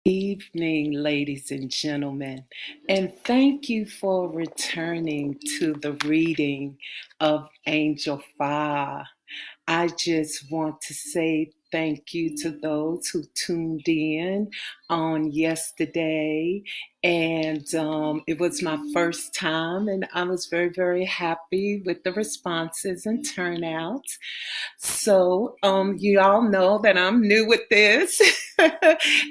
Evening, ladies and gentlemen, and thank you for returning to the reading of Angel Fa. I just want to say thank you to those who tuned in on yesterday. And it was my first time, and I was very, very happy with the responses and turnouts. So, you all know that I'm new with this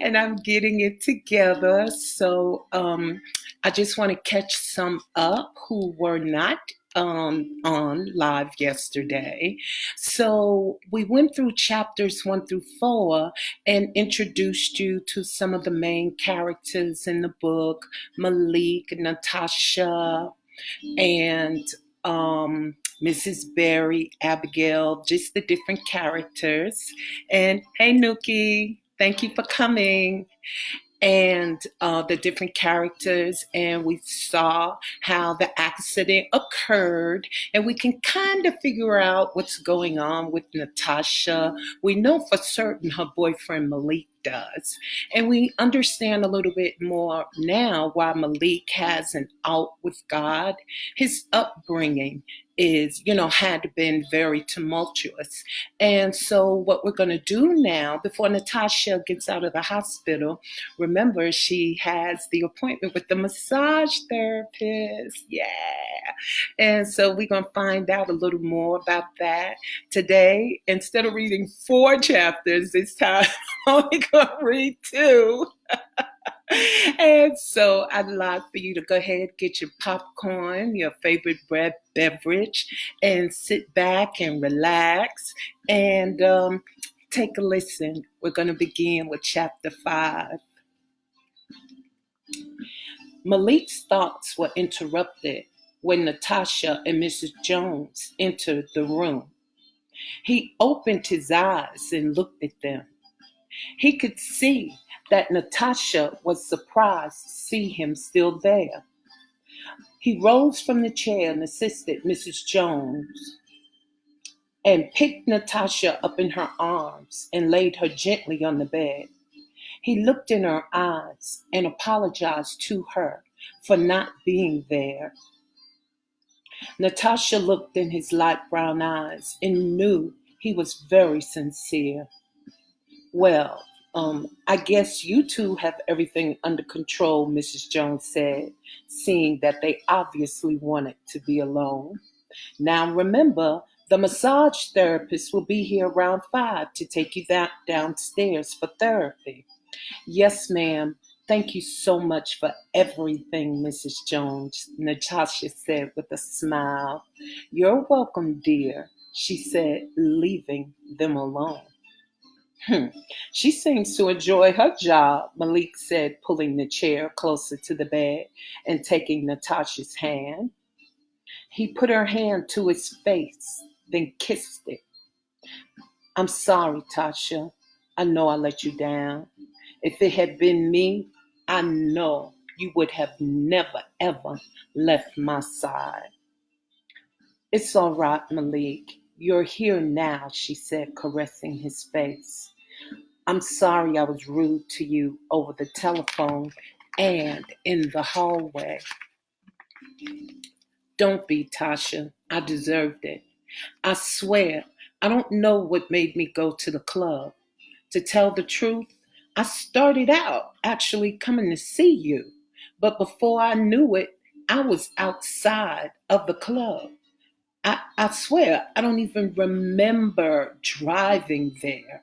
and I'm getting it together. So, I just want to catch some up who were not on live yesterday. So, we went through chapters 1 through 4 and introduced you to some of the main characters in the book: Malik, Natasha, and Mrs. Berry, Abigail, just the different characters. And hey, Nuki, thank you for coming. And the different characters, and we saw how the accident occurred, and we can kind of figure out what's going on with Natasha. We know for certain her boyfriend Malik does, and we understand a little bit more now why Malik has an out with God. His upbringing is, had been very tumultuous. And so, what we're going to do now, before Natasha gets out of the hospital, remember, she has the appointment with the massage therapist. Yeah. And so we're going to find out a little more about that today. Instead of reading 4 chapters this time, I'm only going to read 2. And so I'd like for you to go ahead, get your popcorn, your favorite beverage, and sit back and relax and take a listen. We're going to begin with chapter 5. Malik's thoughts were interrupted when Natasha and Mrs. Jones entered the room. He opened his eyes and looked at them. He could see that Natasha was surprised to see him still there. He rose from the chair and assisted Mrs. Jones and picked Natasha up in her arms and laid her gently on the bed. He looked in her eyes and apologized to her for not being there. Natasha looked in his light brown eyes and knew he was very sincere. Well, I guess you two have everything under control, Mrs. Jones said, seeing that they obviously wanted to be alone. Now remember, the massage therapist will be here around 5 to take you downstairs for therapy. Yes, ma'am. Thank you so much for everything, Mrs. Jones, Natasha said with a smile. You're welcome, dear, she said, leaving them alone. She seems to enjoy her job, Malik said, pulling the chair closer to the bed and taking Natasha's hand. He put her hand to his face, then kissed it. I'm sorry, Tasha. I know I let you down. If it had been me, I know you would have never, ever left my side. It's all right, Malik. You're here now, she said, caressing his face. I'm sorry I was rude to you over the telephone and in the hallway. Don't be, Tasha. I deserved it. I swear, I don't know what made me go to the club. To tell the truth, I started out actually coming to see you, but before I knew it, I was outside of the club. I swear, I don't even remember driving there.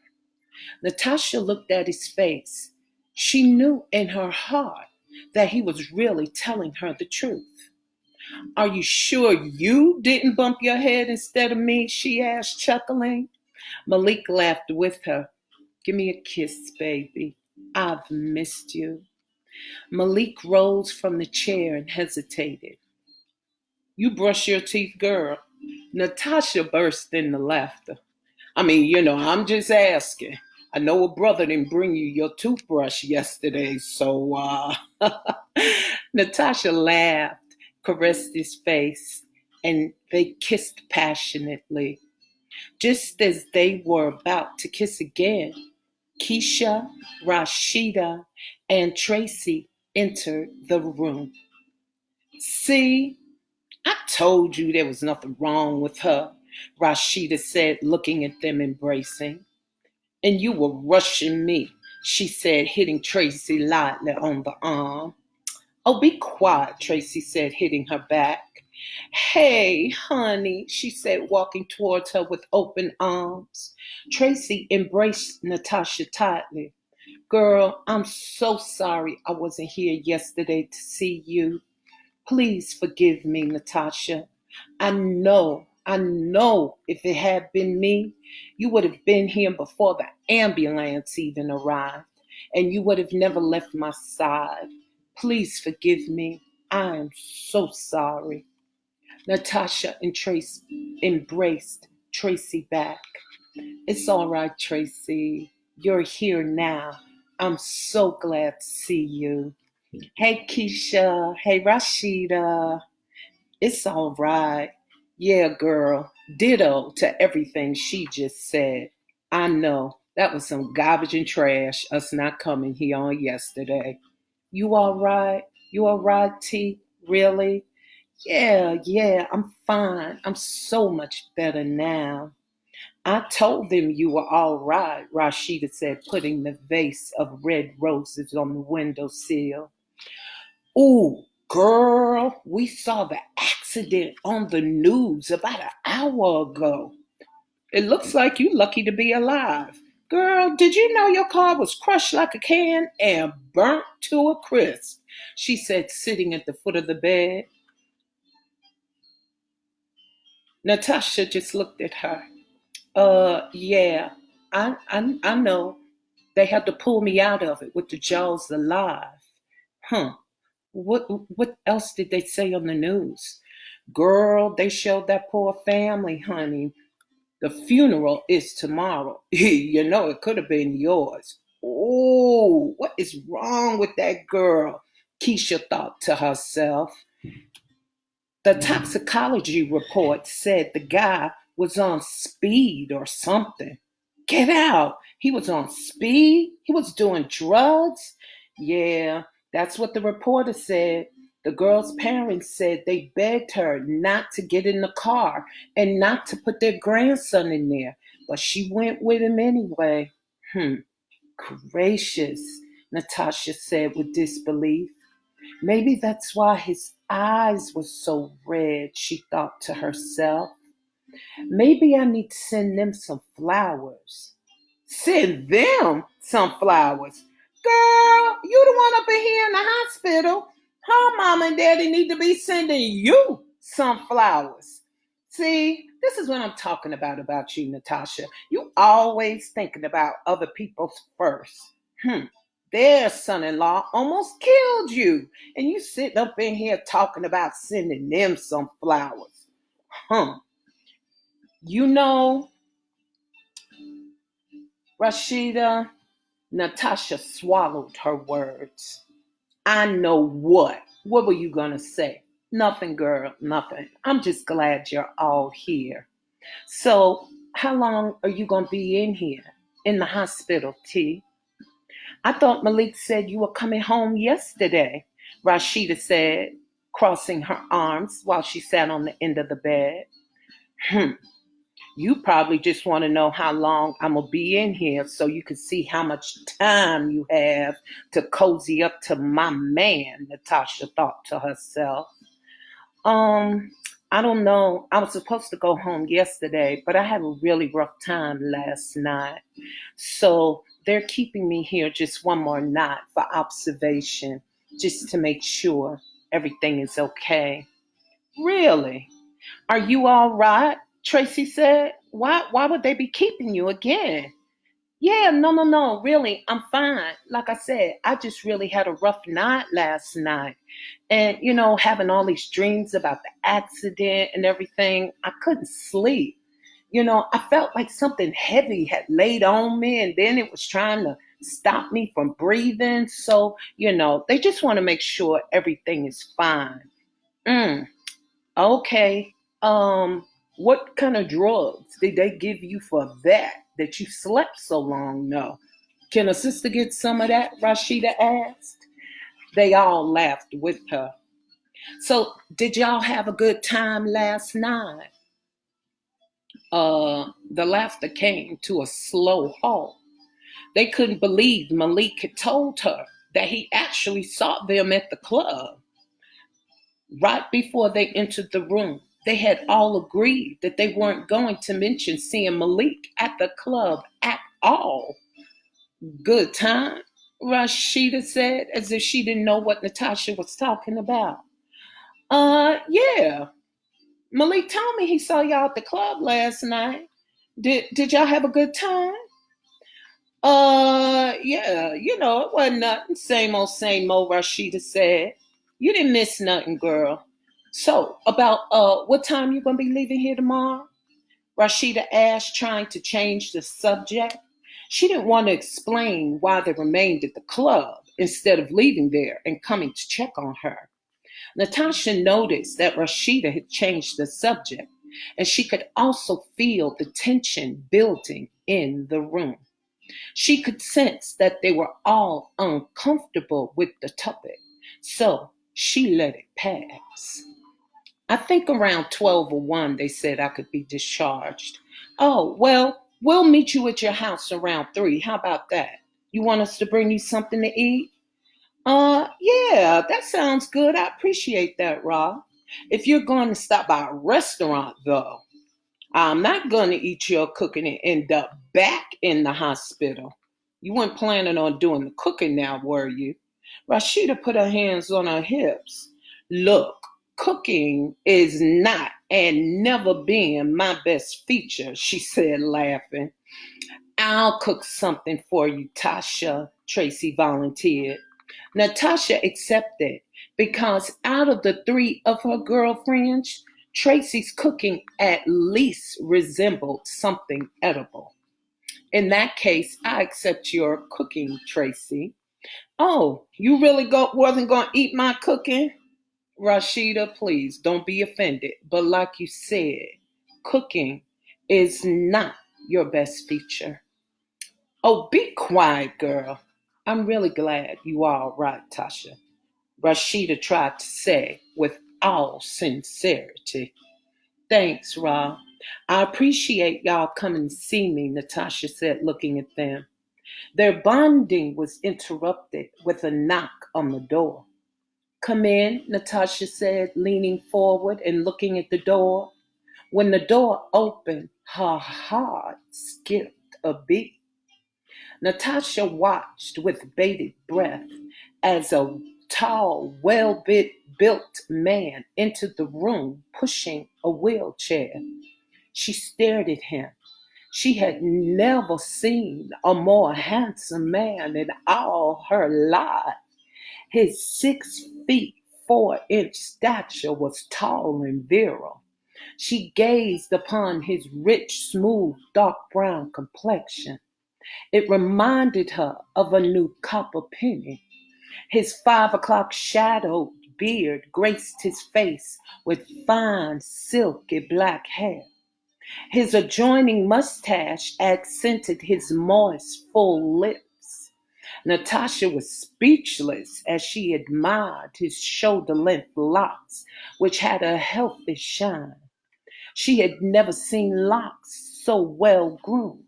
Natasha looked at his face. She knew in her heart that he was really telling her the truth. Are you sure you didn't bump your head instead of me? She asked, chuckling. Malik laughed with her. Give me a kiss, baby. I've missed you. Malik rose from the chair and hesitated. You brush your teeth, girl. Natasha burst into laughter. I'm just asking. I know a brother didn't bring you your toothbrush yesterday, so Natasha laughed, caressed his face, and they kissed passionately. Just as they were about to kiss again, Keisha, Rashida, and Tracy entered the room. See, I told you there was nothing wrong with her, Rashida said, looking at them embracing. And you were rushing me, she said, hitting Tracy lightly on the arm. Oh, be quiet, Tracy said, hitting her back. Hey, honey, she said, walking towards her with open arms. Tracy embraced Natasha tightly. Girl, I'm so sorry I wasn't here yesterday to see you. Please forgive me, Natasha. I know if it had been me, you would have been here before the ambulance even arrived, and you would have never left my side. Please forgive me. I am so sorry. Natasha and Trace embraced Tracy back. It's all right, Tracy. You're here now. I'm so glad to see you. Hey, Keisha. Hey, Rashida. It's all right. Yeah, girl. Ditto to everything she just said. I know that was some garbage and trash, us not coming here on yesterday. You all right? You all right, T? Really? Yeah, I'm fine. I'm so much better now. I told them you were all right, Rashida said, putting the vase of red roses on the windowsill. Ooh, girl, we saw the accident on the news about an hour ago. It looks like you lucky to be alive. Girl, did you know your car was crushed like a can and burnt to a crisp? She said, sitting at the foot of the bed. Natasha just looked at her. Yeah, I know. They had to pull me out of it with the jaws alive. Huh. What else did they say on the news? Girl, they showed that poor family, honey. The funeral is tomorrow. You know, it could have been yours. Oh, what is wrong with that girl? Keisha thought to herself. The toxicology report said the guy was on speed or something. Get out. He was on speed. He was doing drugs. Yeah, that's what the reporter said. The girl's parents said they begged her not to get in the car and not to put their grandson in there, but she went with him anyway. Hmm, gracious, Natasha said with disbelief. Maybe that's why his eyes were so red, she thought to herself. Maybe I need to send them some flowers. Send them some flowers. Girl, you the one up in here in the hospital. Her mom and daddy need to be sending you some flowers. See, this is what I'm talking about you, Natasha. You always thinking about other people's first. Their son-in-law almost killed you. And you sitting up in here talking about sending them some flowers. Huh. You know, Rashida, Natasha swallowed her words. I know what? What were you going to say? Nothing, girl, nothing. I'm just glad you're all here. So, how long are you going to be in here? In the hospital, T? I thought Malik said you were coming home yesterday, Rashida said, crossing her arms while she sat on the end of the bed. Hmm. You probably just want to know how long I'm going to be in here so you can see how much time you have to cozy up to my man, Natasha thought to herself. Um, I don't know. I was supposed to go home yesterday, but I had a really rough time last night. So they're keeping me here just one more night for observation, just to make sure everything is okay. Really? Are you all right? Tracy said. Why would they be keeping you again? Yeah, no, really, I'm fine. Like I said, I just really had a rough night last night. And, having all these dreams about the accident and everything, I couldn't sleep. I felt like something heavy had laid on me and then it was trying to stop me from breathing. So, they just want to make sure everything is fine. Mm, okay. What kind of drugs did they give you for that you slept so long? No. Can a sister get some of that? Rashida asked. They all laughed with her. So, did y'all have a good time last night? The laughter came to a slow halt. They couldn't believe Malik had told her that he actually saw them at the club. Right before they entered the room, they had all agreed that they weren't going to mention seeing Malik at the club at all. Good time, Rashida said, as if she didn't know what Natasha was talking about. Yeah. Malik told me he saw y'all at the club last night. Did y'all have a good time? Yeah, it wasn't nothing. Same old, Rashida said. You didn't miss nothing, girl. So, about what time you gonna be leaving here tomorrow? Rashida asked, trying to change the subject. She didn't want to explain why they remained at the club instead of leaving there and coming to check on her. Natasha noticed that Rashida had changed the subject, and she could also feel the tension building in the room. She could sense that they were all uncomfortable with the topic, so she let it pass. I think around 12 or 1, they said I could be discharged. Oh, well, we'll meet you at your house around 3. How about that? You want us to bring you something to eat? Yeah, that sounds good. I appreciate that, Rob. If you're going to stop by a restaurant, though, I'm not going to eat your cooking and end up back in the hospital. You weren't planning on doing the cooking now, were you? Rashida put her hands on her hips. Look, cooking is not and never been my best feature, she said, laughing. I'll cook something for you, Tasha, Tracy volunteered. Natasha accepted because out of the 3 of her girlfriends, Tracy's cooking at least resembled something edible. In that case, I accept your cooking, Tracy. Oh, you really wasn't going to eat my cooking? Rashida, please don't be offended. But like you said, cooking is not your best feature. Oh, be quiet, girl. I'm really glad you are all right, Tasha. Rashida tried to say with all sincerity. Thanks, Rob. I appreciate y'all coming to see me, Natasha said, looking at them. Their bonding was interrupted with a knock on the door. Come in, Natasha said, leaning forward and looking at the door. When the door opened, her heart skipped a beat. Natasha watched with bated breath as a tall, well-built man entered the room pushing a wheelchair. She stared at him. She had never seen a more handsome man in all her life. His 6 feet 4 inch stature was tall and virile. She gazed upon his rich, smooth, dark brown complexion. It reminded her of a new copper penny. His 5 o'clock shadowed beard graced his face with fine, silky black hair. His adjoining mustache accented his moist, full lips. Natasha was speechless as she admired his shoulder-length locks, which had a healthy shine. She had never seen locks so well groomed.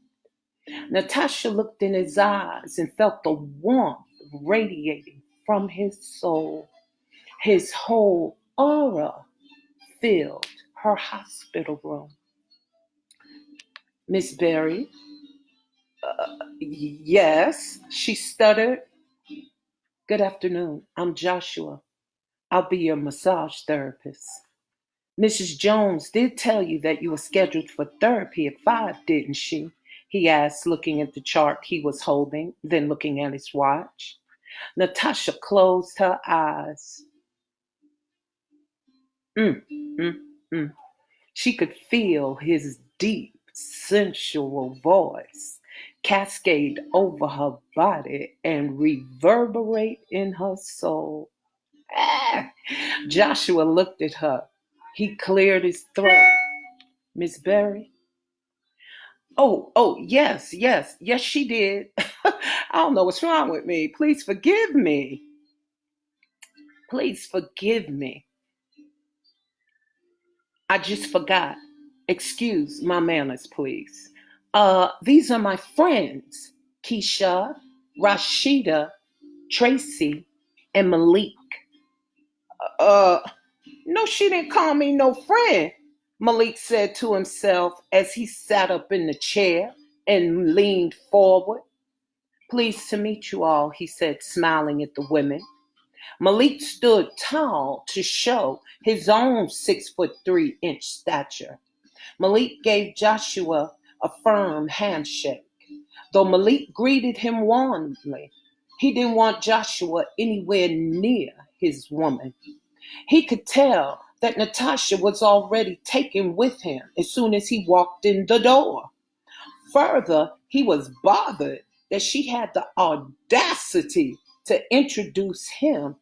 Natasha looked in his eyes and felt the warmth radiating from his soul. His whole aura filled her hospital room. Miss Berry? Yes, she stuttered. Good afternoon. I'm Joshua. I'll be your massage therapist. Mrs. Jones did tell you that you were scheduled for therapy at 5, didn't she? He asked, looking at the chart he was holding, then looking at his watch. Natasha closed her eyes. Mm, mm, mm. She could feel his deep, sensual voice cascade over her body and reverberate in her soul. Ah! Joshua looked at her. He cleared his throat. Miss Berry, Yes, she did. I don't know what's wrong with me. Please forgive me. Please forgive me. I just forgot. Excuse my manners, please. These are my friends, Keisha, Rashida, Tracy, and Malik. Uh, no, she didn't call me no friend, Malik said to himself as he sat up in the chair and leaned forward. Pleased to meet you all, he said, smiling at the women. Malik stood tall to show his own 6'3" stature. Malik gave Joshua a firm handshake. Though Malik greeted him warmly, he didn't want Joshua anywhere near his woman. He could tell that Natasha was already taken with him as soon as he walked in the door. Further, he was bothered that she had the audacity to introduce him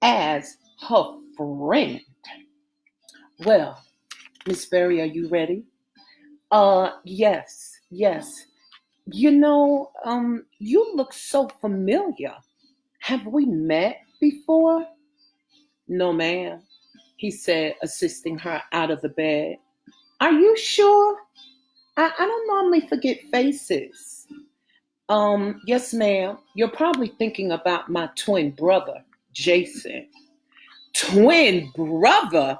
as her friend. Well, Miss Berry, are you ready? Yes. You look so familiar. Have we met before? No, ma'am, he said, assisting her out of the bed. Are you sure? I don't normally forget faces. Yes, ma'am. You're probably thinking about my twin brother, Jason. Twin brother?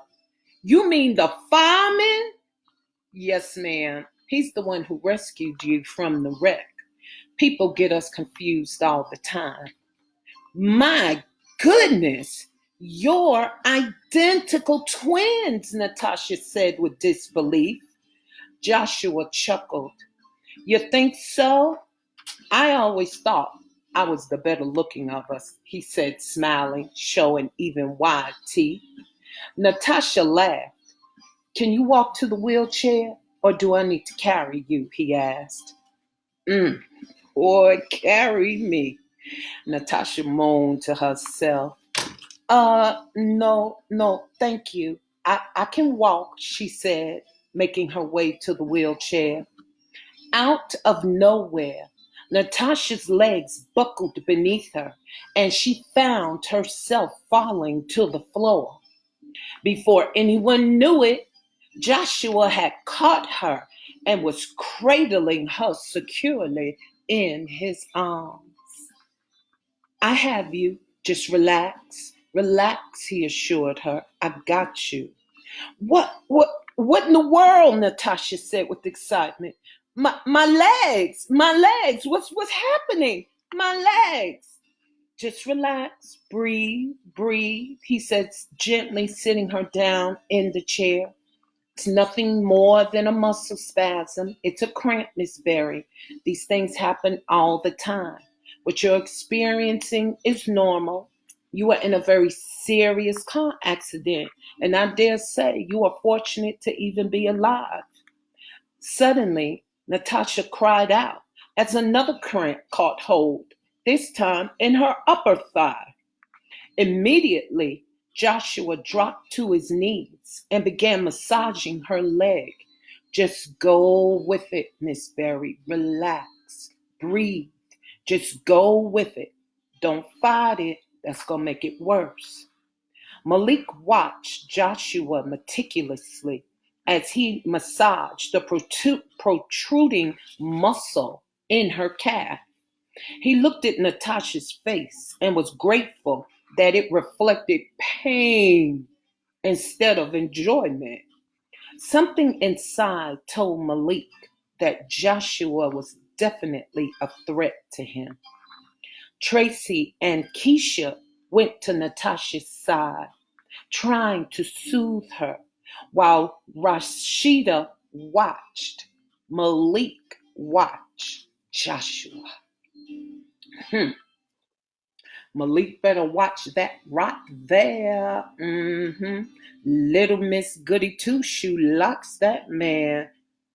You mean the fireman? Yes, ma'am. He's the one who rescued you from the wreck. People get us confused all the time. My goodness, you're identical twins, Natasha said with disbelief. Joshua chuckled. You think so? I always thought I was the better looking of us, he said, smiling, showing even wide teeth. Natasha laughed. Can you walk to the wheelchair, or do I need to carry you? He asked. Mm, or carry me, Natasha moaned to herself. No, thank you. I can walk, she said, making her way to the wheelchair. Out of nowhere, Natasha's legs buckled beneath her, and she found herself falling to the floor. Before anyone knew it, Joshua had caught her and was cradling her securely in his arms. I have you. Just relax. Relax, he assured her. I got you. What in the world? Natasha said with excitement. My legs. What's happening? My legs. Just relax, breathe, he said, gently sitting her down in the chair. It's nothing more than a muscle spasm. It's a cramp, Miss Berry. These things happen all the time. What you're experiencing is normal. You are in a very serious car accident, and I dare say you are fortunate to even be alive. Suddenly, Natasha cried out as another cramp caught hold, this time in her upper thigh. Immediately, Joshua dropped to his knees and began massaging her leg. Just go with it, Miss Berry. Relax. Breathe. Just go with it. Don't fight it. That's going to make it worse. Malik watched Joshua meticulously as he massaged the protruding muscle in her calf. He looked at Natasha's face and was grateful that it reflected pain instead of enjoyment. Something inside told Malik that Joshua was definitely a threat to him. Tracy and Keisha went to Natasha's side, trying to soothe her, while Rashida watched. Malik watched Joshua. Hmm. Malik better watch that right there. Little Miss Goody Two Shoe likes that man.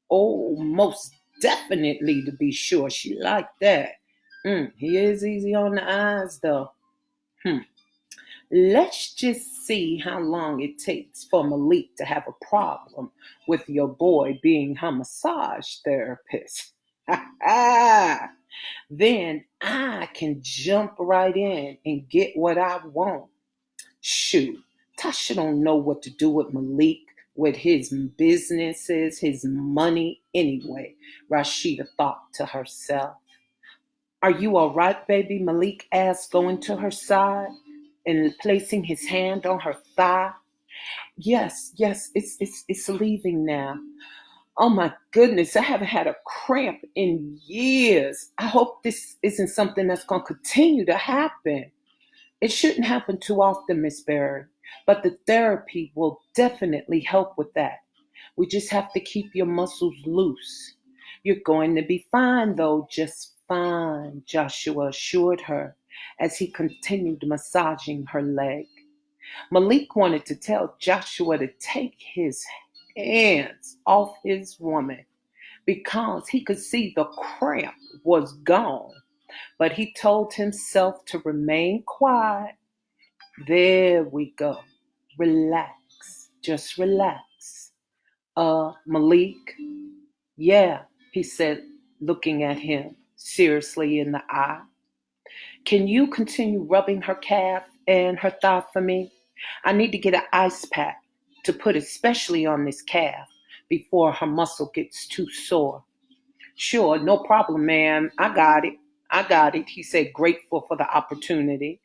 Oh, most definitely to be sure. She liked that. He is easy on the eyes though. Hmm. Let's just see how long it takes for Malik to have a problem with your boy being her massage therapist. Then I can jump right in and get what I want. Shoot, Tasha don't know what to do with Malik, with his businesses, his money anyway, Rashida thought to herself. Are you all right, baby? Malik asked, going to her side and placing his hand on her thigh. Yes, it's leaving now. Oh my goodness, I haven't had a cramp in years. I hope this isn't something that's going to continue to happen. It shouldn't happen too often, Miss Berry, but the therapy will definitely help with that. We just have to keep your muscles loose. You're going to be fine, though, just fine, Joshua assured her as he continued massaging her leg. Malik wanted to tell Joshua to take his hands off his woman because he could see the cramp was gone, but he told himself to remain quiet. There we go. Relax. Just relax. Malik? Yeah, he said, looking at him seriously in the eye. Can you continue rubbing her calf and her thigh for me? I need to get an ice pack to put especially on this calf before her muscle gets too sore. Sure, no problem, ma'am. I got it, he said, grateful for the opportunity.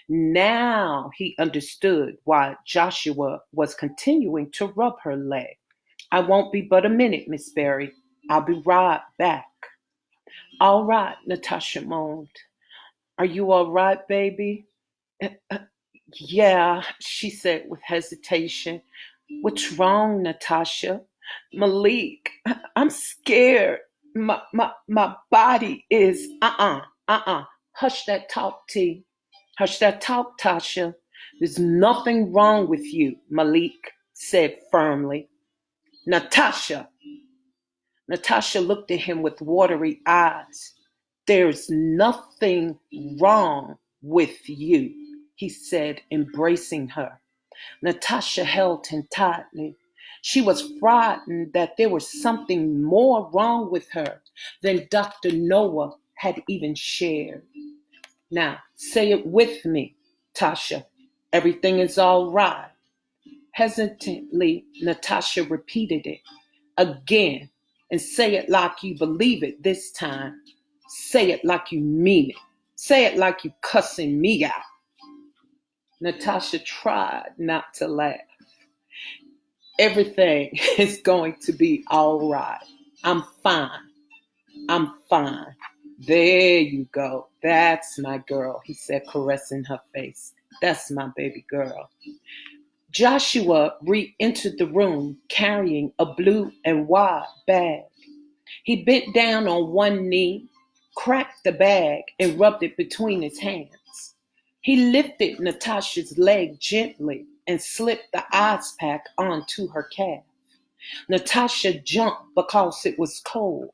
Now he understood why Joshua was continuing to rub her leg. I won't be but a minute, Miss Berry. I'll be right back. All right, Natasha moaned. Are you all right, baby? "Uh, uh, yeah, she said with hesitation. What's wrong, Natasha? Malik, I'm scared. My body is, Hush that talk, T. Hush that talk, Tasha. There's nothing wrong with you, Malik said firmly. Natasha. Natasha looked at him with watery eyes. There's nothing wrong with you, he said, embracing her. Natasha held him tightly. She was frightened that there was something more wrong with her than Dr. Noah had even shared. Now, say it with me, Tasha. Everything is all right. Hesitantly, Natasha repeated it again, and say it like you believe it this time. Say it like you mean it. Say it like you cussing me out. Natasha tried not to laugh. Everything is going to be all right. I'm fine. I'm fine. There you go. That's my girl, he said, caressing her face. That's my baby girl. Joshua re-entered the room carrying a blue and white bag. He bent down on one knee, cracked the bag, and rubbed it between his hands. He lifted Natasha's leg gently and slipped the ice pack onto her calf. Natasha jumped because it was cold.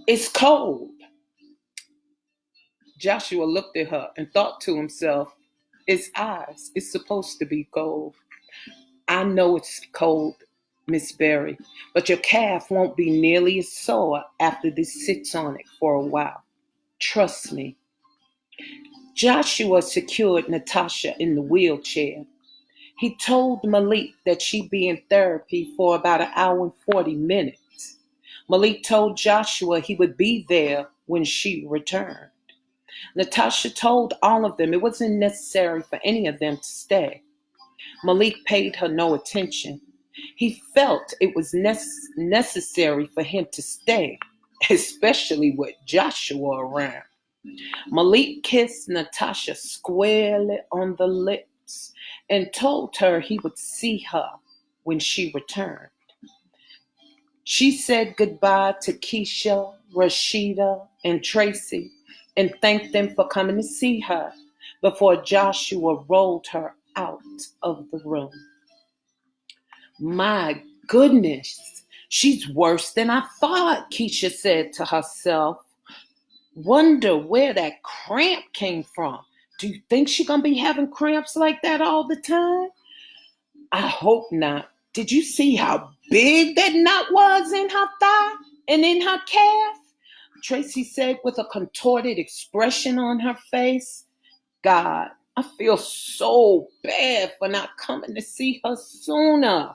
It's cold. Joshua looked at her and thought to himself, it's ice. It's supposed to be cold. I know it's cold, Miss Berry, but your calf won't be nearly as sore after this sits on it for a while. Trust me. Joshua secured Natasha in the wheelchair. He told Malik that she'd be in therapy for about an hour and 40 minutes. Malik told Joshua he would be there when she returned. Natasha told all of them it wasn't necessary for any of them to stay. Malik paid her no attention. He felt it was necessary for him to stay, especially with Joshua around. Malik kissed Natasha squarely on the lips and told her he would see her when she returned. She said goodbye to Keisha, Rashida, and Tracy and thanked them for coming to see her before Joshua rolled her out of the room. My goodness, she's worse than I thought, Keisha said to herself. Wonder where that cramp came from. Do you think she's gonna be having cramps like that all the time? I hope not. Did you see how big that knot was in her thigh and in her calf? Tracy said with a contorted expression on her face. God, I feel so bad for not coming to see her sooner.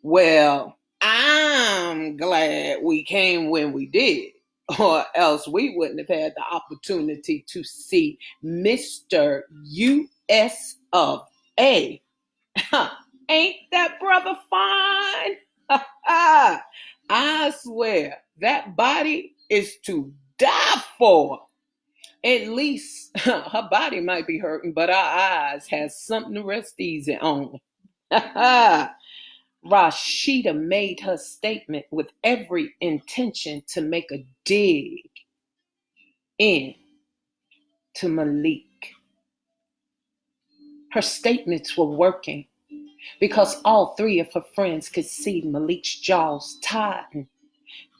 Well, I'm glad we came when we did, or else we wouldn't have had the opportunity to see Mr. US of A. Ain't that brother fine? I swear that body is to die for. At least her body might be hurting, but our eyes has something to rest easy on. Rashida made her statement with every intention to make a dig in to Malik. Her statements were working because all three of her friends could see Malik's jaws tighten,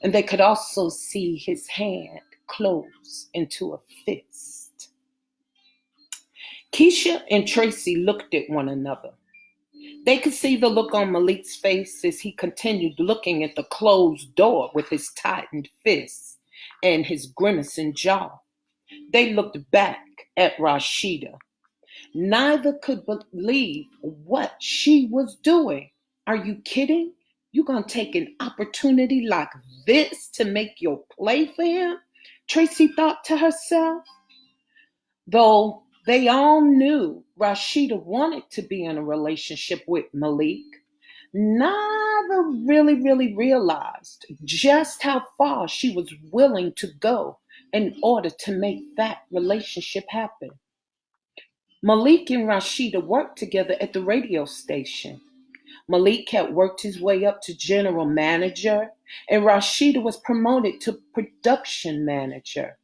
and they could also see his hand close into a fist. Keisha and Tracy looked at one another. They could see the look on Malik's face as he continued looking at the closed door with his tightened fists and his grimacing jaw. They looked back at Rashida. Neither could believe what she was doing. Are you kidding? You gonna take an opportunity like this to make your play for him? Tracy thought to herself. Though they all knew Rashida wanted to be in a relationship with Malik, neither really realized just how far she was willing to go in order to make that relationship happen. Malik and Rashida worked together at the radio station. Malik had worked his way up to general manager, and Rashida was promoted to production manager.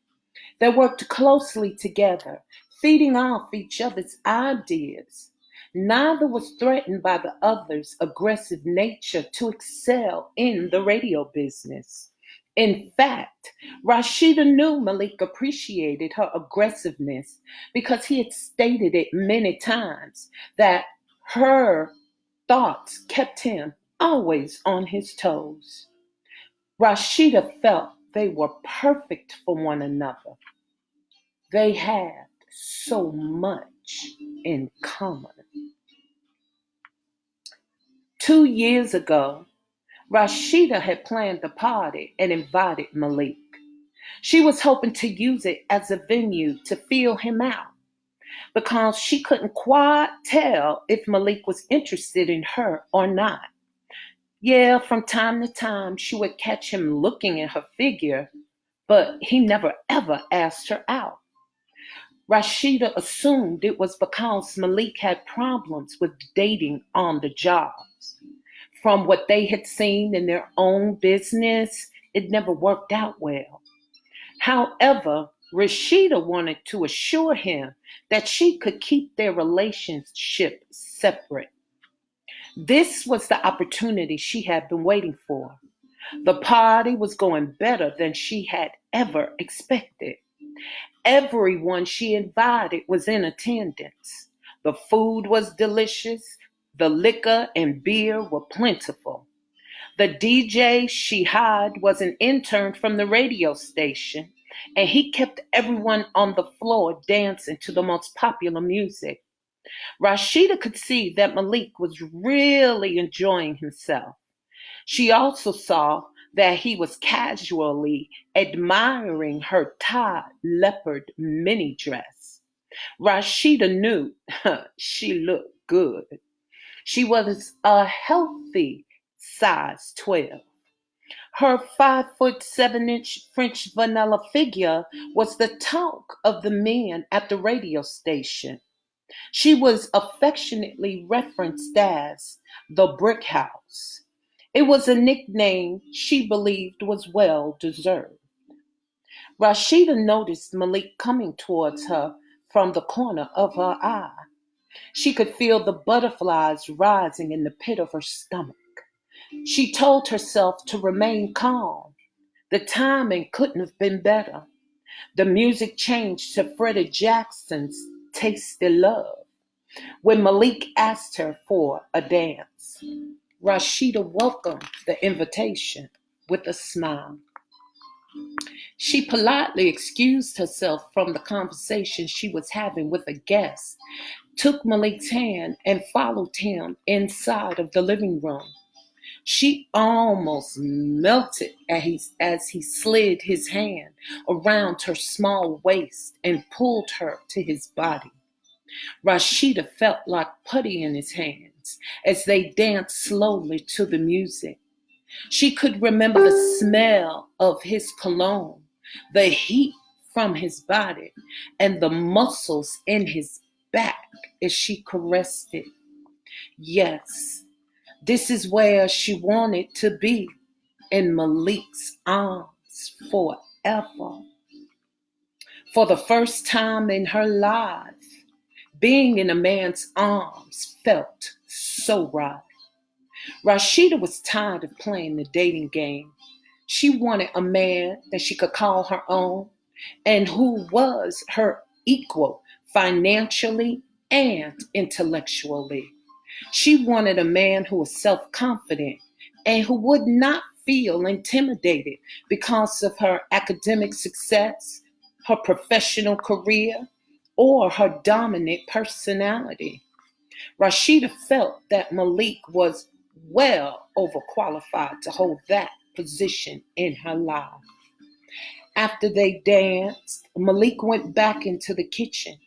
They worked closely together, feeding off each other's ideas. Neither was threatened by the other's aggressive nature to excel in the radio business. In fact, Rashida knew Malik appreciated her aggressiveness because he had stated it many times that her thoughts kept him always on his toes. Rashida felt they were perfect for one another. They had so much in common. 2 years ago, Rashida had planned a party and invited Malik. She was hoping to use it as a venue to feel him out because she couldn't quite tell if Malik was interested in her or not. Yeah, from time to time she would catch him looking at her figure, but he never ever asked her out. Rashida assumed it was because Malik had problems with dating on the jobs. From what they had seen in their own business, it never worked out well. However, Rashida wanted to assure him that she could keep their relationship separate. This was the opportunity she had been waiting for. The party was going better than she had ever expected. Everyone she invited was in attendance. The food was delicious. The liquor and beer were plentiful. The DJ she hired was an intern from the radio station, and he kept everyone on the floor dancing to the most popular music. Rashida could see that Malik was really enjoying himself. She also saw that he was casually admiring her Thai leopard mini dress. Rashida knew she looked good. She was a healthy size 12. Her 5'7" French vanilla figure was the talk of the men at the radio station. She was affectionately referenced as the Brick House. It was a nickname she believed was well deserved. Rashida noticed Malik coming towards her from the corner of her eye. She could feel the butterflies rising in the pit of her stomach. She told herself to remain calm. The timing couldn't have been better. The music changed to Freddie Jackson's tasted love when Malik asked her for a dance. Rashida welcomed the invitation with a smile. She politely excused herself from the conversation she was having with a guest, took Malik's hand, and followed him inside of the living room. She almost melted as he slid his hand around her small waist and pulled her to his body. Rashida felt like putty in his hands as they danced slowly to the music. She could remember the smell of his cologne, the heat from his body, and the muscles in his back as she caressed it. Yes, this is where she wanted to be, in Malik's arms forever. For the first time in her life, being in a man's arms felt so right. Rashida was tired of playing the dating game. She wanted a man that she could call her own and who was her equal financially and intellectually. She wanted a man who was self-confident and who would not feel intimidated because of her academic success, her professional career, or her dominant personality. Rashida felt that Malik was well overqualified to hold that position in her life. After they danced, Malik went back into the kitchen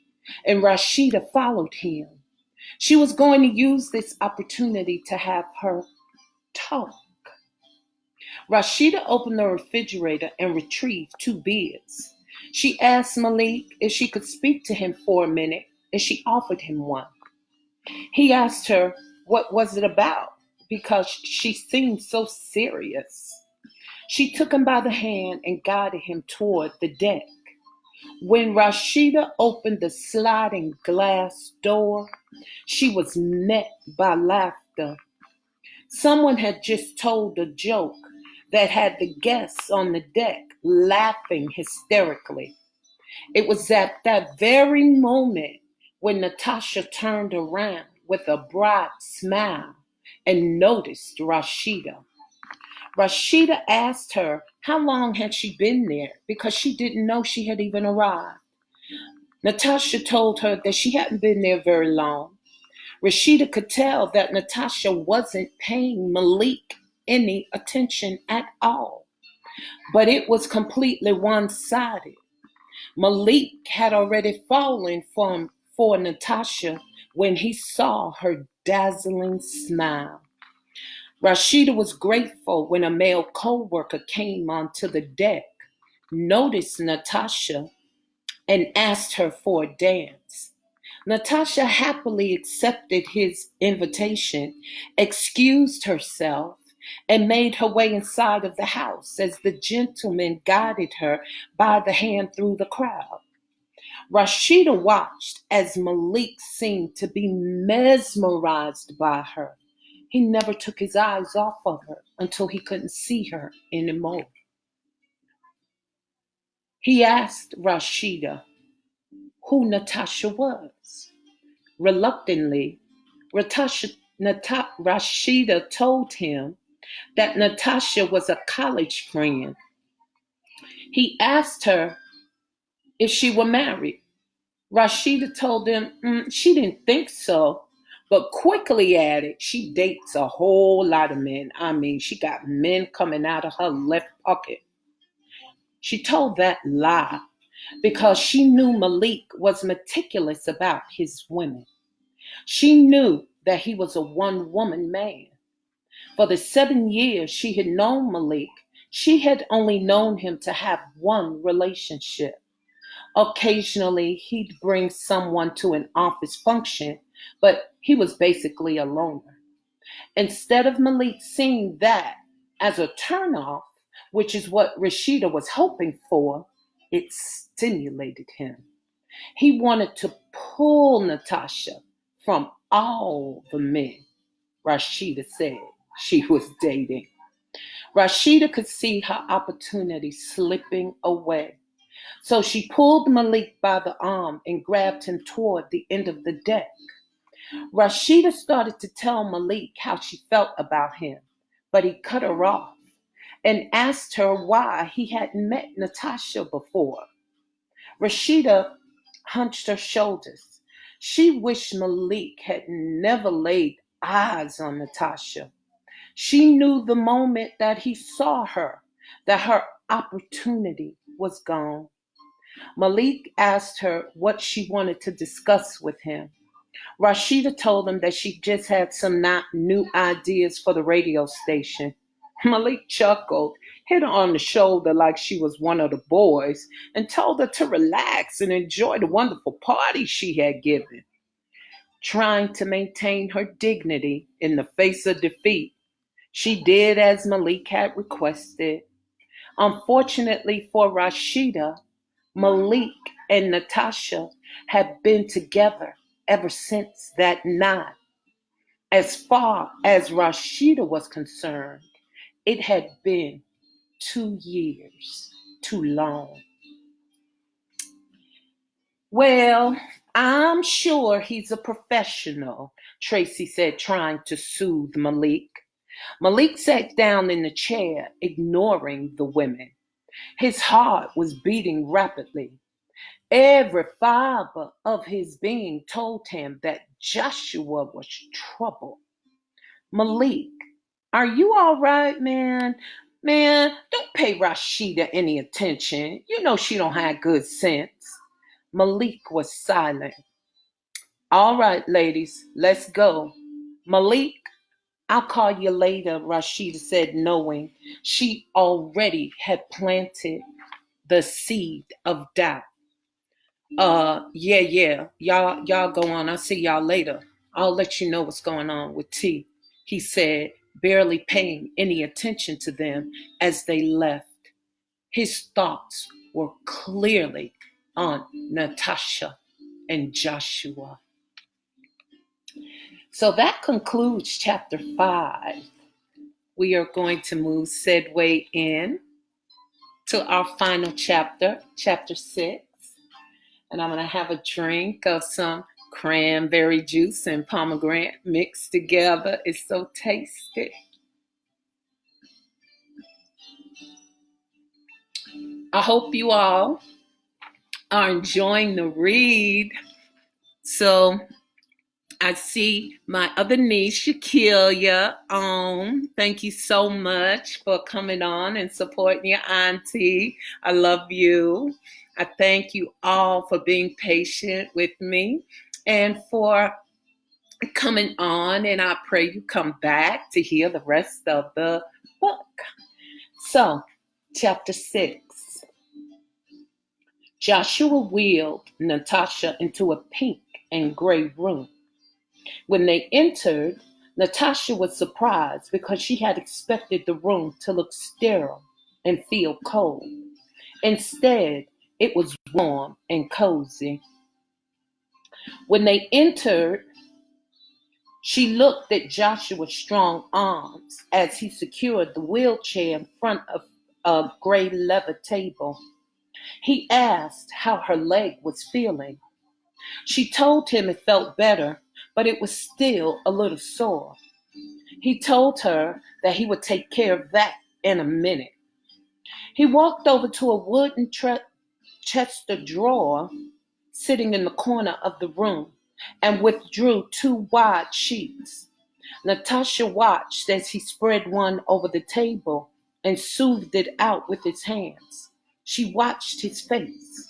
and Rashida followed him. She was going to use this opportunity to have her talk. Rashida opened the refrigerator and retrieved 2 beers. She asked Malik if she could speak to him for a minute, and she offered him one. He asked her what was it about because she seemed so serious. She took him by the hand and guided him toward the deck. When Rashida opened the sliding glass door, she was met by laughter. Someone had just told a joke that had the guests on the deck laughing hysterically. It was at that very moment when Natasha turned around with a bright smile and noticed Rashida. Rashida asked her how long had she been there because she didn't know she had even arrived. Natasha told her that she hadn't been there very long. Rashida could tell that Natasha wasn't paying Malik any attention at all, but it was completely one-sided. Malik had already fallen for Natasha when he saw her dazzling smile. Rashida was grateful when a male co-worker came onto the deck, noticed Natasha, and asked her for a dance. Natasha happily accepted his invitation, excused herself, and made her way inside of the house as the gentleman guided her by the hand through the crowd. Rashida watched as Malik seemed to be mesmerized by her. He never took his eyes off of her until he couldn't see her anymore. He asked Rashida who Natasha was. Reluctantly, Rashida told him that Natasha was a college friend. He asked her if she were married. Rashida told him she didn't think so, but quickly added she dates a whole lot of men. I mean, she got men coming out of her left pocket. She told that lie because she knew Malik was meticulous about his women. She knew that he was a one-woman man. For the 7 years she had known Malik, she had only known him to have one relationship. Occasionally, he'd bring someone to an office function, but he was basically a loner. Instead of Malik seeing that as a turnoff, which is what Rashida was hoping for, it stimulated him. He wanted to pull Natasha from all the men Rashida said she was dating. Rashida could see her opportunity slipping away. So she pulled Malik by the arm and grabbed him toward the end of the deck. Rashida started to tell Malik how she felt about him, but he cut her off and asked her why he hadn't met Natasha before. Rashida hunched her shoulders. She wished Malik had never laid eyes on Natasha. She knew the moment that he saw her, that her opportunity was gone. Malik asked her what she wanted to discuss with him. Rashida told him that she just had some new ideas for the radio station. Malik chuckled, hit her on the shoulder like she was one of the boys, and told her to relax and enjoy the wonderful party she had given. Trying to maintain her dignity in the face of defeat, she did as Malik had requested. Unfortunately for Rashida, Malik and Natasha had been together ever since that night. As far as Rashida was concerned, it had been 2 years too long. Well, I'm sure he's a professional, Tracy said, trying to soothe Malik. Malik sat down in the chair, ignoring the women. His heart was beating rapidly. Every fiber of his being told him that Joshua was trouble. Malik, are you all right, man? Man, don't pay Rashida any attention. You know she don't have good sense. Malik was silent. All right, ladies, let's go. Malik, I'll call you later, Rashida said, knowing she already had planted the seed of doubt. Yeah. Y'all go on. I'll see y'all later. I'll let you know what's going on with T, he said, barely paying any attention to them as they left. His thoughts were clearly on Natasha and Joshua. So that concludes chapter 5. We are going to move segue in to our final chapter, chapter 6. And I'm going to have a drink of some cranberry juice and pomegranate mixed together. It's so tasty. I hope you all are enjoying the read. So I see my other niece, Shakilia, on. Thank you so much for coming on and supporting your auntie. I love you. I thank you all for being patient with me and for coming on, and I pray you come back to hear the rest of the book. So, chapter 6. Joshua wheeled Natasha into a pink and gray room. When they entered, Natasha was surprised because she had expected the room to look sterile and feel cold. Instead, it was warm and cozy. When they entered, she looked at Joshua's strong arms as he secured the wheelchair in front of a gray leather table. He asked how her leg was feeling. She told him it felt better, but it was still a little sore. He told her that he would take care of that in a minute. He walked over to a wooden chest of drawer sitting in the corner of the room and withdrew 2 wide sheets. Natasha watched as he spread one over the table and soothed it out with his hands. She watched his face.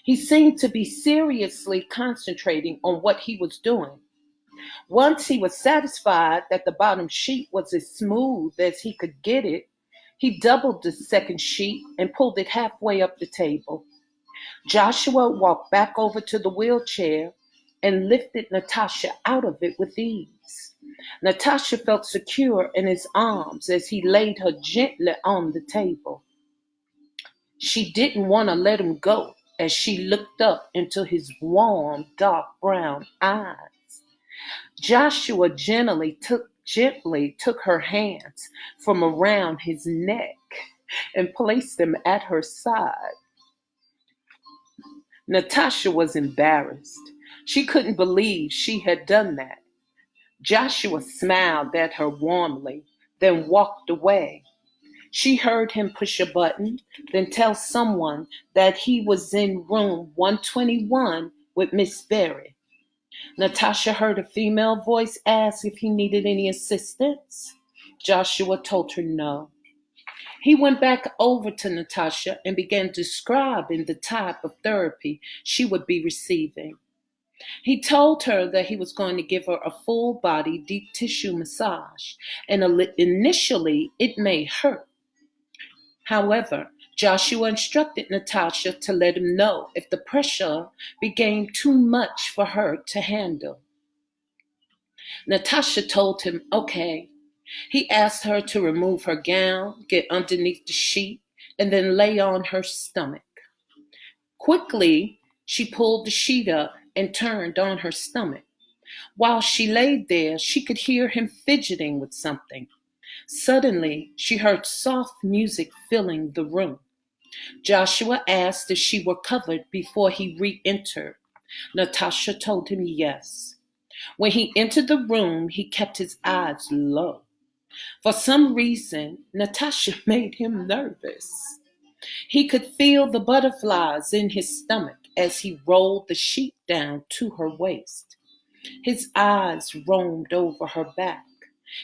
He seemed to be seriously concentrating on what he was doing. Once he was satisfied that the bottom sheet was as smooth as he could get it, he doubled the second sheet and pulled it halfway up the table. Joshua walked back over to the wheelchair and lifted Natasha out of it with ease. Natasha felt secure in his arms as he laid her gently on the table. She didn't want to let him go as she looked up into his warm, dark brown eyes. Joshua gently took her hands from around his neck and placed them at her side. Natasha was embarrassed. She couldn't believe she had done that. Joshua smiled at her warmly, then walked away. She heard him push a button, then tell someone that he was in room 121 with Miss Berry. Natasha heard a female voice ask if he needed any assistance. Joshua told her no. He went back over to Natasha and began describing the type of therapy she would be receiving. He told her that he was going to give her a full body deep tissue massage, and initially it may hurt. However, Joshua instructed Natasha to let him know if the pressure became too much for her to handle. Natasha told him, okay. He asked her to remove her gown, get underneath the sheet, and then lay on her stomach. Quickly, she pulled the sheet up and turned on her stomach. While she lay there, she could hear him fidgeting with something. Suddenly, she heard soft music filling the room. Joshua asked if she were covered before he re-entered. Natasha told him yes. When he entered the room, he kept his eyes low. For some reason, Natasha made him nervous. He could feel the butterflies in his stomach as he rolled the sheet down to her waist. His eyes roamed over her back.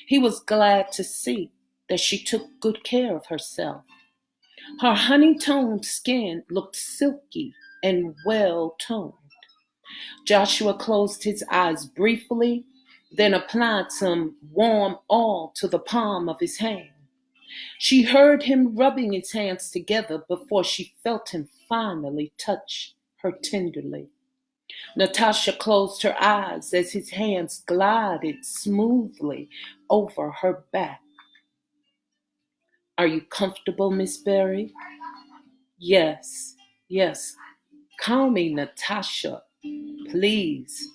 He was glad to see that she took good care of herself. Her honey-toned skin looked silky and well-toned. Joshua closed his eyes briefly, then applied some warm oil to the palm of his hand. She heard him rubbing his hands together before she felt him finally touch her tenderly. Natasha closed her eyes as his hands glided smoothly over her back. Are you comfortable, Miss Berry? Yes, yes. Call me Natasha, please.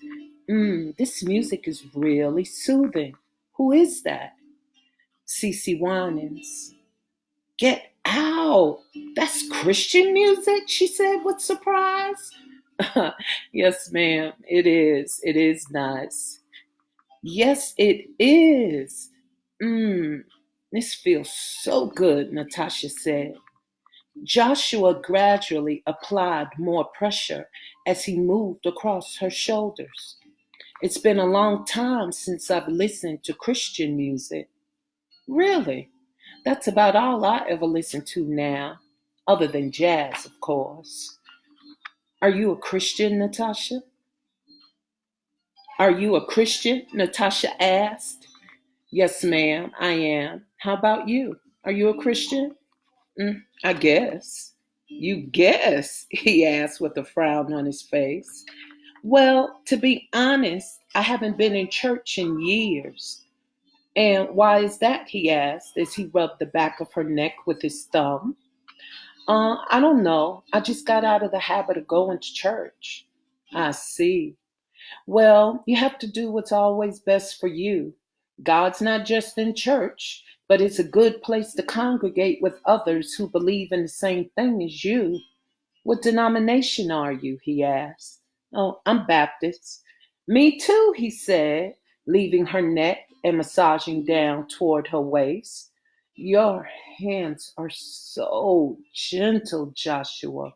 This music is really soothing. Who is that? Cece Winans. Get out! That's Christian music, she said with surprise. Yes, ma'am, it is. It is nice. Yes, it is. This feels so good, Natasha said. Joshua gradually applied more pressure as he moved across her shoulders. It's been a long time since I've listened to Christian music. Really? That's about all I ever listen to now, other than jazz, of course. Are you a Christian, Natasha? Are you a Christian? Natasha asked. Yes, ma'am, I am. How about you? Are you a Christian? I guess. You guess? He asked with a frown on his face. Well, to be honest, I haven't been in church in years. And why is that? He asked as he rubbed the back of her neck with his thumb. I don't know. I just got out of the habit of going to church. I see. Well, you have to do what's always best for you. God's not just in church, but it's a good place to congregate with others who believe in the same thing as you. What denomination are you? He asked. Oh, I'm Baptist. Me too, he said, leaving her neck and massaging down toward her waist. Your hands are so gentle, Joshua.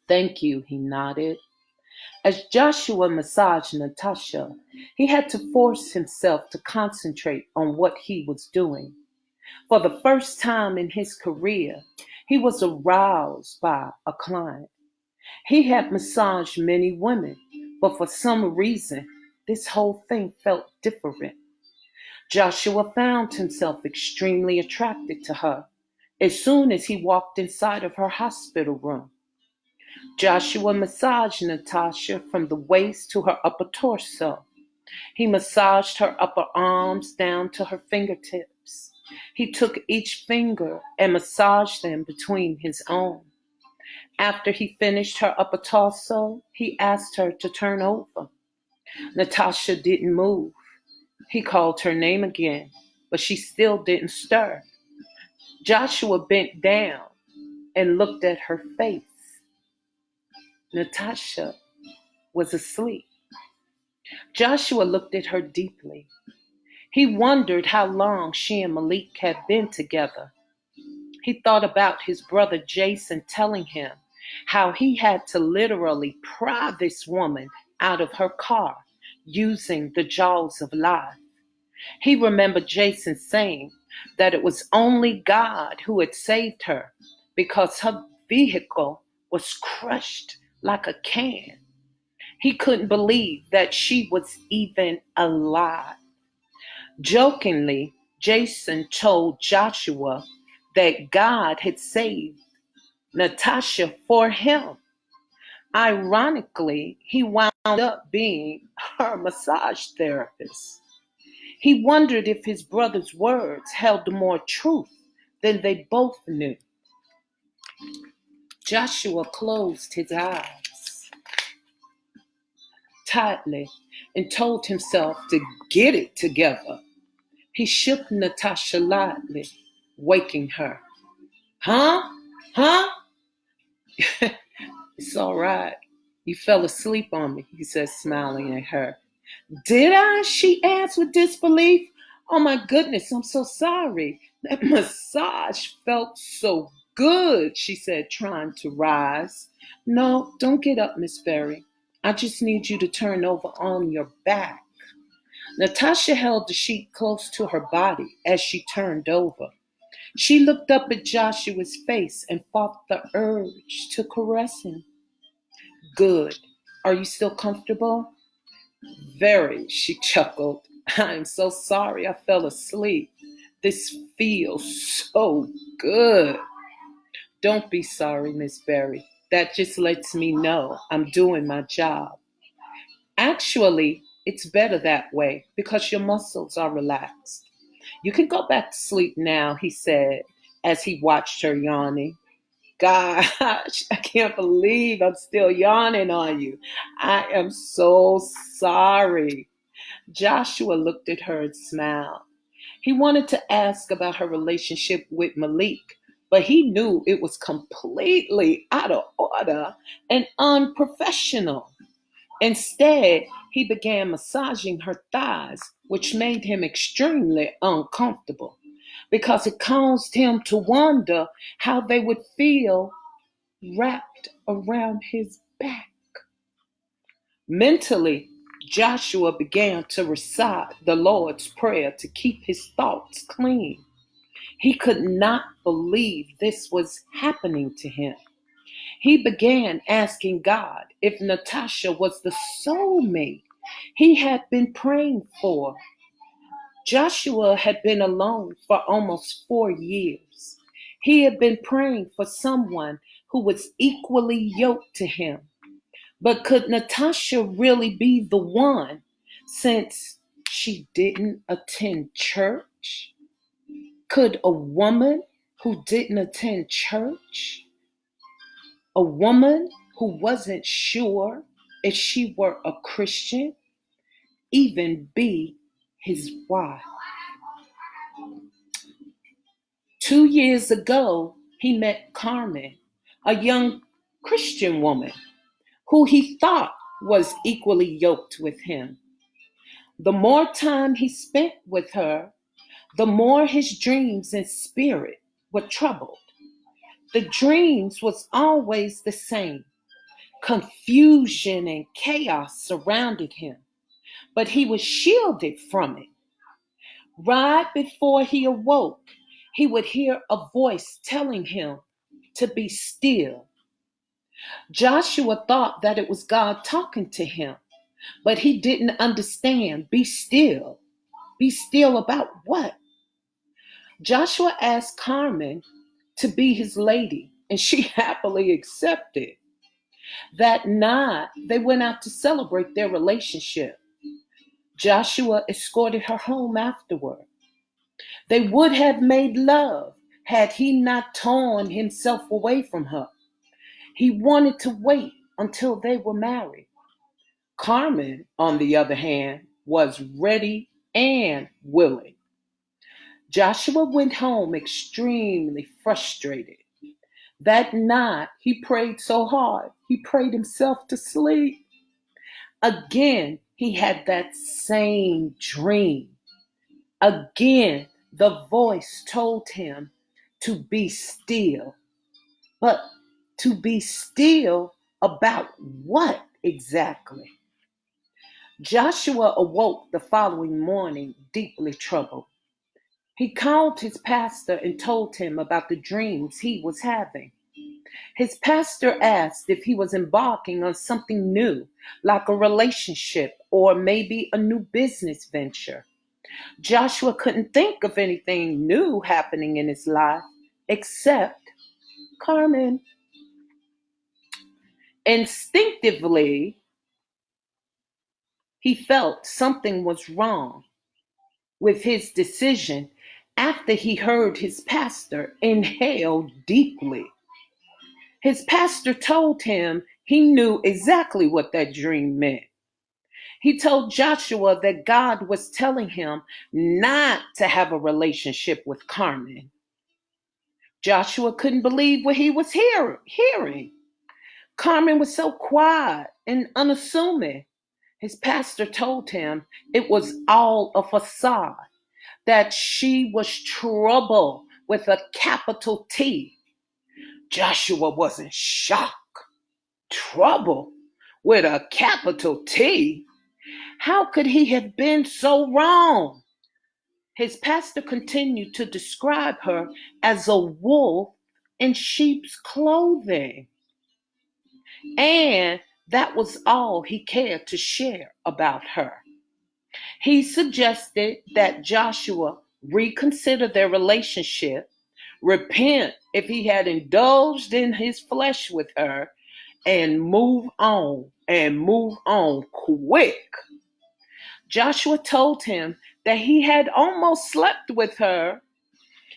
Thank you, he nodded. As Joshua massaged Natasha, he had to force himself to concentrate on what he was doing. For the first time in his career, he was aroused by a client. He had massaged many women, but for some reason, this whole thing felt different. Joshua found himself extremely attracted to her as soon as he walked inside of her hospital room. Joshua massaged Natasha from the waist to her upper torso. He massaged her upper arms down to her fingertips. He took each finger and massaged them between his own. After he finished her upper torso, he asked her to turn over. Natasha didn't move. He called her name again, but she still didn't stir. Joshua bent down and looked at her face. Natasha was asleep. Joshua looked at her deeply. He wondered how long she and Malik had been together. He thought about his brother Jason telling him how he had to literally pry this woman out of her car using the jaws of life. He remembered Jason saying that it was only God who had saved her because her vehicle was crushed like a can. He couldn't believe that she was even alive. Jokingly, Jason told Joshua that God had saved Natasha for him. Ironically, he wound up being her massage therapist. He wondered if his brother's words held more truth than they both knew. Joshua closed his eyes tightly and told himself to get it together. He shook Natasha lightly, waking her. Huh? Huh? It's all right. You fell asleep on me, he said, smiling at her. Did I? She asked with disbelief. Oh my goodness, I'm so sorry. That massage felt so good, she said, trying to rise. No, don't get up, Miss Berry. I just need you to turn over on your back. Natasha held the sheet close to her body as she turned over. She looked up at Joshua's face and fought the urge to caress him. Good. Are you still comfortable? Very, she chuckled. I'm so sorry I fell asleep. This feels so good. Don't be sorry, Miss Berry. That just lets me know I'm doing my job. Actually, it's better that way because your muscles are relaxed. You can go back to sleep now, he said as he watched her yawning. Gosh, I can't believe I'm still yawning on you. I am so sorry. Joshua looked at her and smiled. He wanted to ask about her relationship with Malik, but he knew it was completely out of order and unprofessional. Instead, he began massaging her thighs, which made him extremely uncomfortable because it caused him to wonder how they would feel wrapped around his back. Mentally, Joshua began to recite the Lord's Prayer to keep his thoughts clean. He could not believe this was happening to him. He began asking God if Natasha was the soulmate he had been praying for. Joshua had been alone for almost 4 years. He had been praying for someone who was equally yoked to him. But could Natasha really be the one since she didn't attend church? Could a woman who didn't attend church, a woman who wasn't sure if she were a Christian, even be his wife? 2 years ago, he met Carmen, a young Christian woman who he thought was equally yoked with him. The more time he spent with her, the more his dreams and spirit were troubled. The dreams was always the same. Confusion and chaos surrounded him, but he was shielded from it. Right before he awoke, he would hear a voice telling him to be still. Joshua thought that it was God talking to him, but he didn't understand. Be still. Be still about what? Joshua asked Carmen to be his lady, and she happily accepted. That night, they went out to celebrate their relationship. Joshua escorted her home afterward. They would have made love had he not torn himself away from her. He wanted to wait until they were married. Carmen, on the other hand, was ready and willing. Joshua went home extremely frustrated. That night, he prayed so hard, he prayed himself to sleep. Again, he had that same dream. Again, the voice told him to be still. But to be still about what exactly? Joshua awoke the following morning deeply troubled. He called his pastor and told him about the dreams he was having. His pastor asked if he was embarking on something new, like a relationship or maybe a new business venture. Joshua couldn't think of anything new happening in his life except Carmen. Instinctively, he felt something was wrong with his decision after he heard his pastor inhale deeply. His pastor told him he knew exactly what that dream meant. He told Joshua that God was telling him not to have a relationship with Carmen. Joshua couldn't believe what he was hearing. Carmen was so quiet and unassuming. His pastor told him it was all a facade, that she was trouble with a capital T. Joshua wasn't shocked. Trouble with a capital T? How could he have been so wrong? His pastor continued to describe her as a wolf in sheep's clothing. And that was all he cared to share about her. He suggested that Joshua reconsider their relationship, repent if he had indulged in his flesh with her, and move on quick. Joshua told him that he had almost slept with her.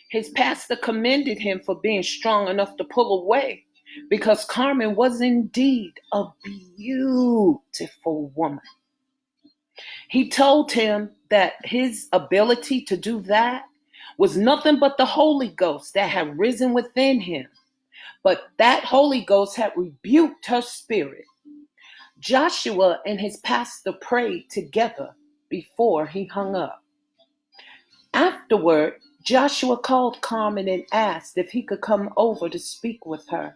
His pastor commended him for being strong enough to pull away because Carmen was indeed a beautiful woman. He told him that his ability to do that was nothing but the Holy Ghost that had risen within him, but that Holy Ghost had rebuked her spirit. Joshua and his pastor prayed together before he hung up. Afterward, Joshua called Carmen and asked if he could come over to speak with her.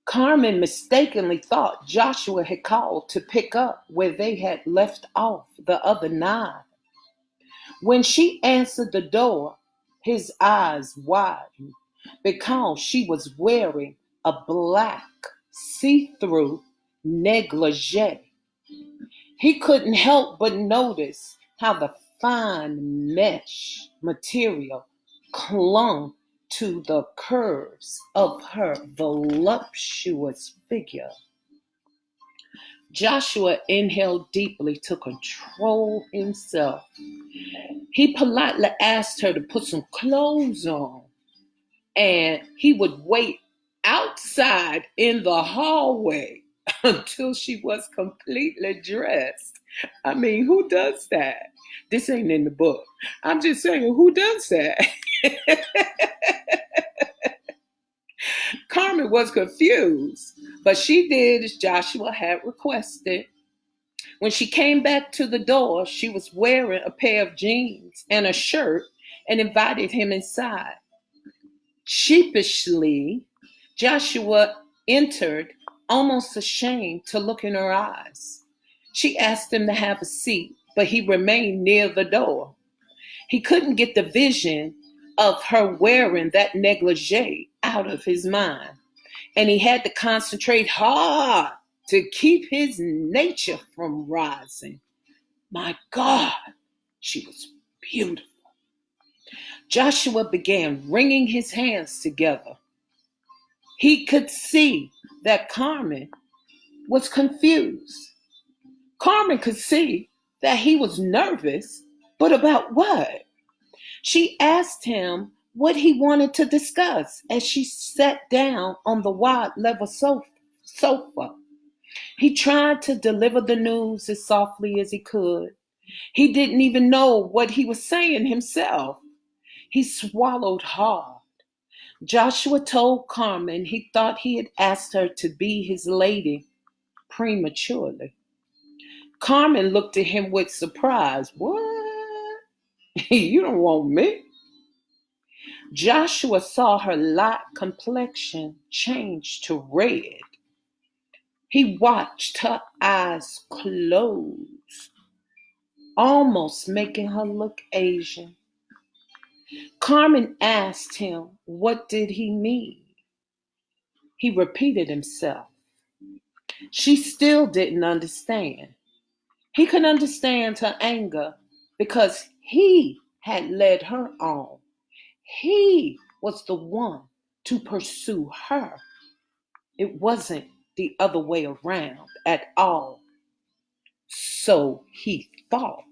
Carmen mistakenly thought Joshua had called to pick up where they had left off the other night. When she answered the door, his eyes widened because she was wearing a black see-through negligee. He couldn't help but notice how the fine mesh material clung to the curves of her voluptuous figure. Joshua inhaled deeply to control himself. He politely asked her to put some clothes on, and he would wait outside in the hallway until she was completely dressed. I mean, who does that? This ain't in the book. I'm just saying, who does that? Carmen was confused, but she did as Joshua had requested. When she came back to the door, she was wearing a pair of jeans and a shirt and invited him inside. Sheepishly, Joshua entered, almost ashamed to look in her eyes. She asked him to have a seat, but he remained near the door. He couldn't get the vision of her wearing that negligee out of his mind, and he had to concentrate hard to keep his nature from rising. My God, she was beautiful. Joshua began wringing his hands together. He could see that Carmen was confused. Carmen could see that he was nervous, but about what? She asked him what he wanted to discuss as she sat down on the wide leather sofa. He tried to deliver the news as softly as he could. He didn't even know what he was saying himself. He swallowed hard. Joshua told Carmen he thought he had asked her to be his lady prematurely. Carmen looked at him with surprise. What? You don't want me? Joshua saw her light complexion change to red. He watched her eyes close, almost making her look Asian. Carmen asked him, what did he mean? He repeated himself. She still didn't understand. He could understand her anger because he had led her on. He was the one to pursue her. It wasn't the other way around at all. So he thought.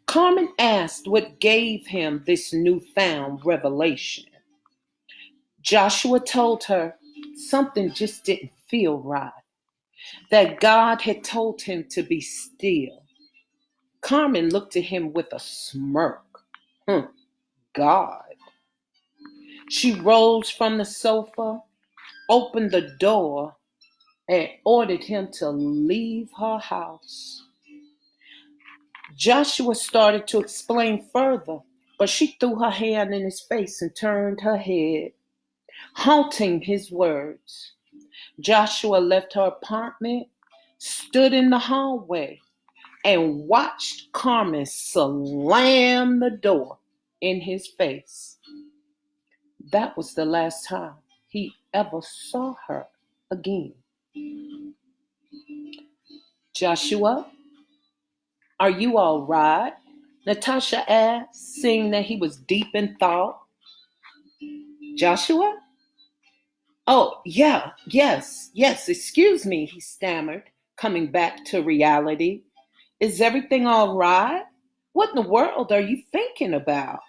Carmen asked what gave him this newfound revelation. Joshua told her something just didn't feel right, that God had told him to be still. Carmen looked at him with a smirk. God. She rose from the sofa, opened the door, and ordered him to leave her house. Joshua started to explain further, but she threw her hand in his face and turned her head, halting his words. Joshua left her apartment, stood in the hallway, and watched Carmen slam the door in his face. That was the last time he ever saw her again. Joshua, are you all right? Natasha asked, seeing that he was deep in thought. Joshua? Oh, yeah, yes, excuse me, he stammered, coming back to reality. Is everything all right? What in the world are you thinking about?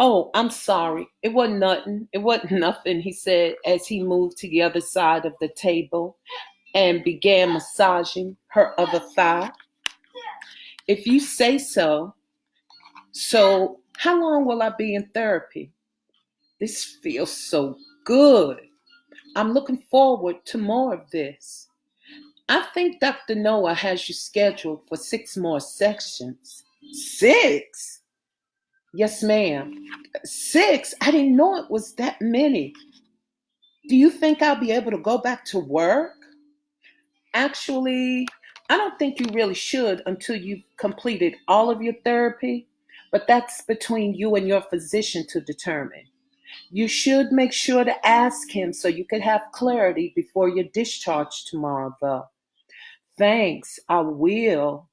Oh, I'm sorry. It wasn't nothing. It wasn't nothing, he said as he moved to the other side of the table and began massaging her other thigh. If you say so. So, how long will I be in therapy? This feels so good. I'm looking forward to more of this. I think Dr. Noah has you scheduled for 6 more sections. 6? Yes, ma'am. 6? I didn't know it was that many. Do you think I'll be able to go back to work? Actually, I don't think you really should until you've completed all of your therapy, but that's between you and your physician to determine. You should make sure to ask him so you can have clarity before your discharge tomorrow, though. Thanks, I will.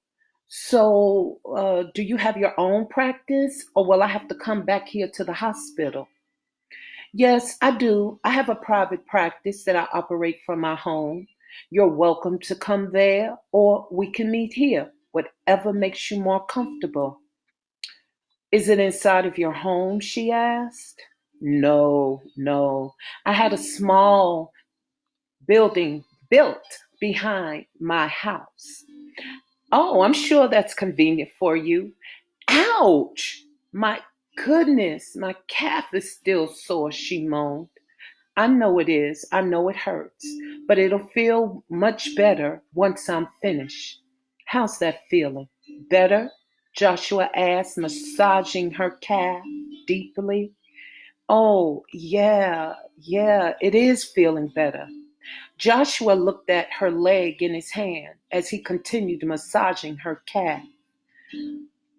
So, do you have your own practice, or will I have to come back here to the hospital? Yes, I do. I have a private practice that I operate from my home. You're welcome to come there, or we can meet here, whatever makes you more comfortable. Is it inside of your home? She asked. No, no. I had a small building built behind my house. Oh, I'm sure that's convenient for you. Ouch! My goodness, my calf is still sore, she moaned. I know it is. I know it hurts, but it'll feel much better once I'm finished. How's that feeling? Better? Joshua asked, massaging her calf deeply. Oh, yeah, it is feeling better. Joshua looked at her leg in his hand as he continued massaging her calf.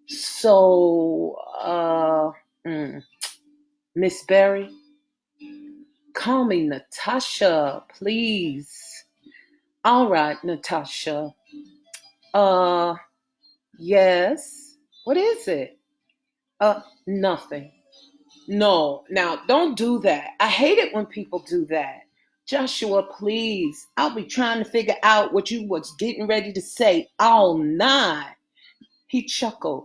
So, Miss Berry, call me Natasha, please. All right, Natasha. Uh, yes. What is it? Nothing. No, now don't do that. I hate it when people do that. Joshua, please. I'll be trying to figure out what you was getting ready to say all night. He chuckled.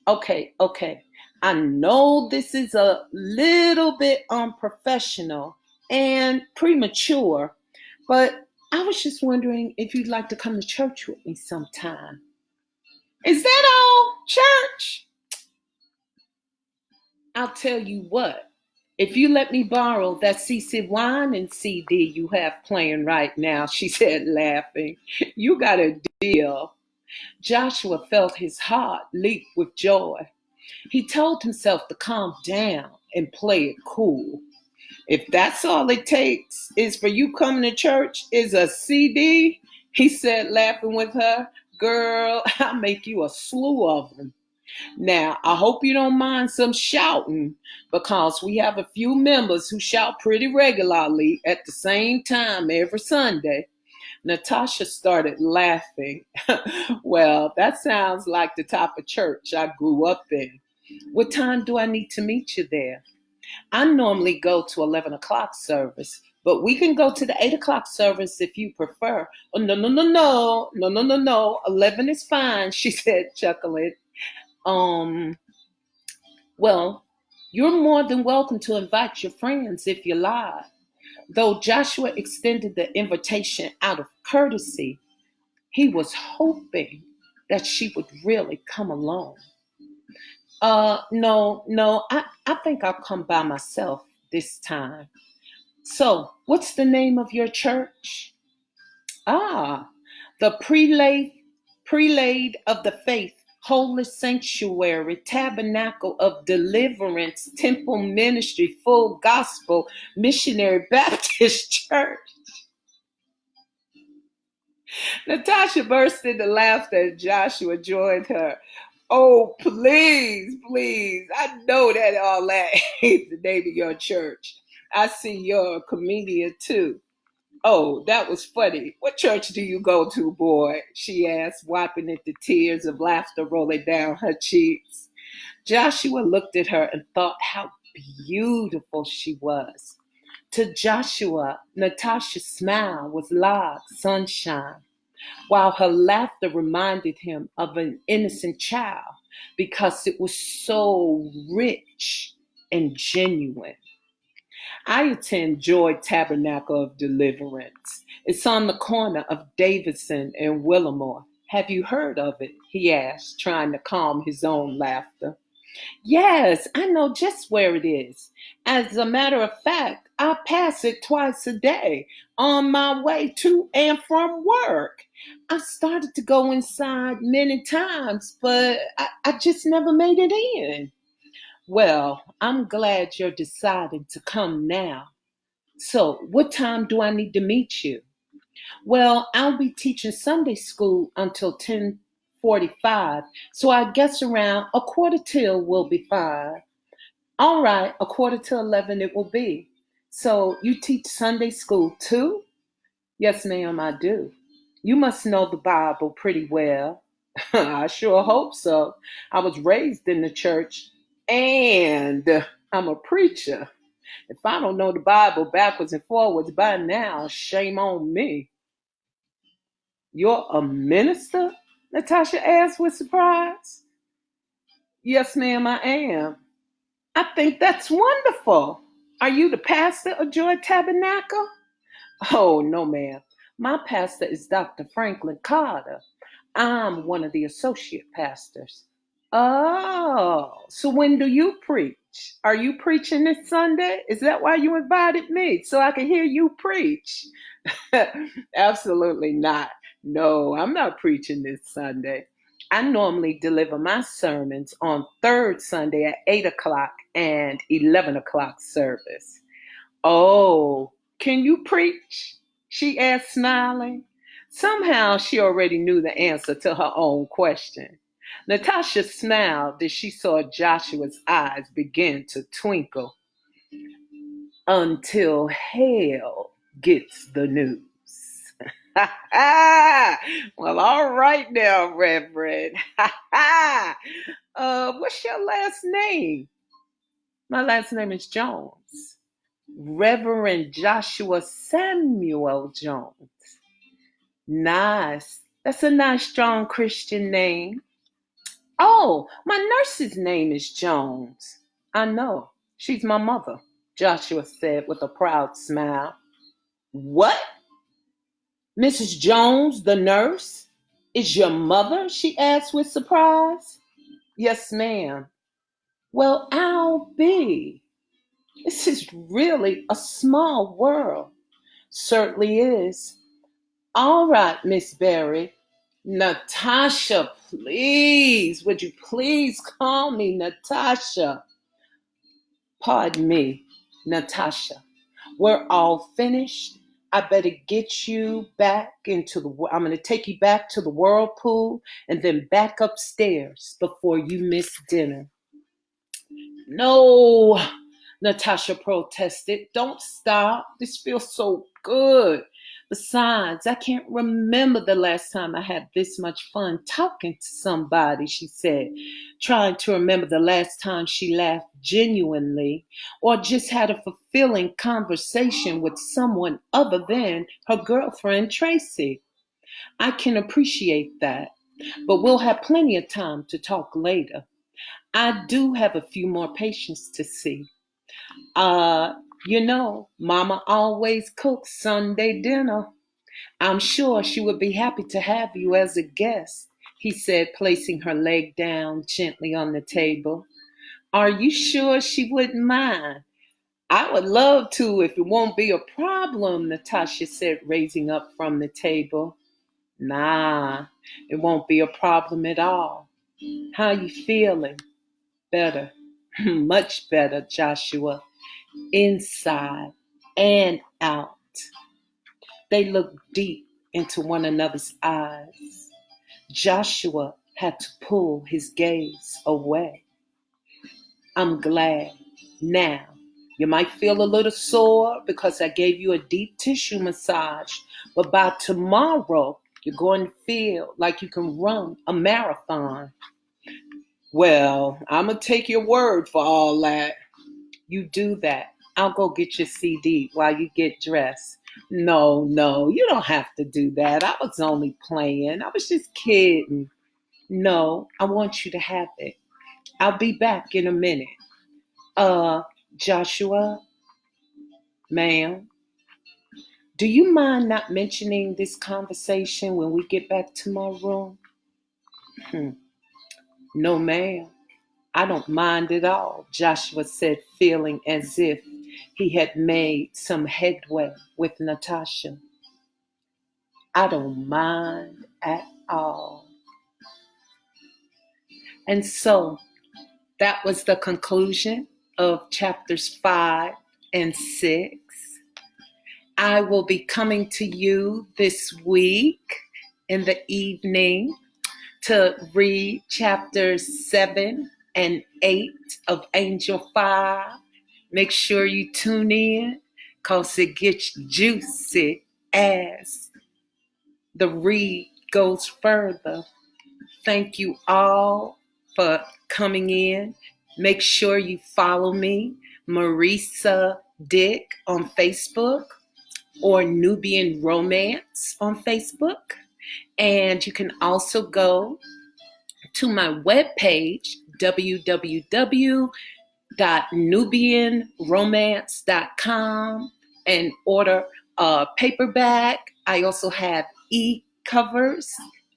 Okay. I know this is a little bit unprofessional and premature, but I was just wondering if you'd like to come to church with me sometime. Is that all, church? I'll tell you what. If you let me borrow that CC Wine CD you have playing right now, she said, laughing, you got a deal. Joshua felt his heart leap with joy. He told himself to calm down and play it cool. If that's all it takes is for you coming to church is a CD, he said, laughing with her, girl, I'll make you a slew of them. Now, I hope you don't mind some shouting because we have a few members who shout pretty regularly at the same time every Sunday. Natasha started laughing. Well, that sounds like the type of church I grew up in. What time do I need to meet you there? I normally go to 11 o'clock service, but we can go to the 8 o'clock service if you prefer. Oh, no, no, no, no, no, no, no, no. 11 is fine, she said, chuckling. Um, well, you're more than welcome to invite your friends if you like. Though Joshua extended the invitation out of courtesy, he was hoping that she would really come along. No, I think I'll come by myself this time. So, what's the name of your church? Ah, the Prelate of the Faith, Holy Sanctuary, Tabernacle of Deliverance, Temple Ministry, Full Gospel, Missionary Baptist Church. Natasha burst into laughter as Joshua joined her. Oh, please, please. I know that all that ain't the name of your church. I see you're a comedian too. Oh, that was funny. What church do you go to, boy? She asked, wiping at the tears of laughter rolling down her cheeks. Joshua looked at her and thought how beautiful she was. To Joshua, Natasha's smile was like sunshine, while her laughter reminded him of an innocent child because it was so rich and genuine. I attend Joy Tabernacle of Deliverance. It's on the corner of Davidson and Willamore. Have you heard of it? He asked, trying to calm his own laughter. Yes, I know just where it is. As a matter of fact, I pass it twice a day on my way to and from work. I started to go inside many times, but I just never made it in. Well, I'm glad you're deciding to come now. So, what time do I need to meet you? Well, I'll be teaching Sunday school until 10:45, so I guess around a quarter till will be fine. All right, a quarter to 11 it will be. So, you teach Sunday school too? Yes, ma'am, I do. You must know the Bible pretty well. I sure hope so. I was raised in the church and I'm a preacher. If I don't know the Bible backwards and forwards by now, shame on me. You're a minister? Natasha asked with surprise. Yes, ma'am, I am. I think that's wonderful. Are you the pastor of Joy Tabernacle? Oh, no, ma'am. My pastor is Dr. Franklin Carter. I'm one of the associate pastors. Oh, so when do you preach? Are you preaching this Sunday? Is that why you invited me? So I can hear you preach? Absolutely not. No, I'm not preaching this Sunday. I normally deliver my sermons on third Sunday at 8 o'clock and 11 o'clock service. Oh, can you preach? She asked, smiling. Somehow she already knew the answer to her own question. Natasha smiled as she saw Joshua's eyes begin to twinkle. Until hell gets the news. Well, all right now, Reverend. What's your last name? My last name is Jones. Reverend Joshua Samuel Jones. Nice. That's a nice, strong Christian name. Oh, my nurse's name is Jones. I know. She's my mother, Joshua said with a proud smile. What? Mrs. Jones, the nurse, is your mother? She asked with surprise. Yes, ma'am. Well, I'll be. This is really a small world. Certainly is. All right, Miss Berry. Natasha, please, would you please call me Natasha? Pardon me, Natasha. We're all finished. I better get you back into I'm going to take you back to the whirlpool and then back upstairs before you miss dinner. No, Natasha protested. Don't stop. This feels so good. Besides, I can't remember the last time I had this much fun talking to somebody, she said, trying to remember the last time she laughed genuinely or just had a fulfilling conversation with someone other than her girlfriend, Tracy. I can appreciate that, but we'll have plenty of time to talk later. I do have a few more patients to see. Uh, Mama always cooks Sunday dinner. I'm sure she would be happy to have you as a guest, he said, placing her leg down gently on the table. Are you sure she wouldn't mind? I would love to if it won't be a problem, Natasha said, raising up from the table. Nah, it won't be a problem at all. How you feeling? Better. Much better, Joshua. Inside and out. They looked deep into one another's eyes. Joshua had to pull his gaze away. I'm glad. Now, you might feel a little sore because I gave you a deep tissue massage, but by tomorrow, you're going to feel like you can run a marathon. Well, I'm going to take your word for all that. You do that. I'll go get your CD while you get dressed. No, you don't have to do that. I was only playing. I was just kidding. No, I want you to have it. I'll be back in a minute. Joshua, ma'am, do you mind not mentioning this conversation when we get back to my room? No, ma'am. I don't mind at all, Joshua said, feeling as if he had made some headway with Natasha. I don't mind at all. And so that was the conclusion of chapters 5 and 6. I will be coming to you this week in the evening to read chapters 7 and 8 of Angel 5. Make sure you tune in because it gets juicy as the read goes further. Thank you all for coming in. Make sure you follow me, Marisa Dick, on Facebook or Nubian Romance on Facebook. And you can also go to my webpage, www.nubianromance.com, and order a paperback. I also have e-covers,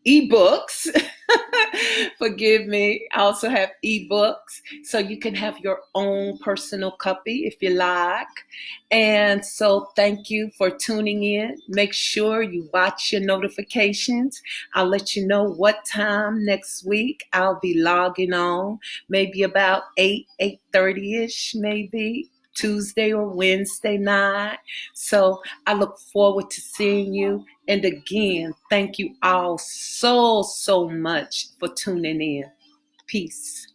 ebooks. Forgive me. I also have ebooks, so you can have your own personal copy if you like. And so thank you for tuning in. Make sure you watch your notifications. I'll let you know what time next week I'll be logging on, maybe about 8:30ish, maybe Tuesday or Wednesday night. So I look forward to seeing you. And again, thank you all so much for tuning in. Peace.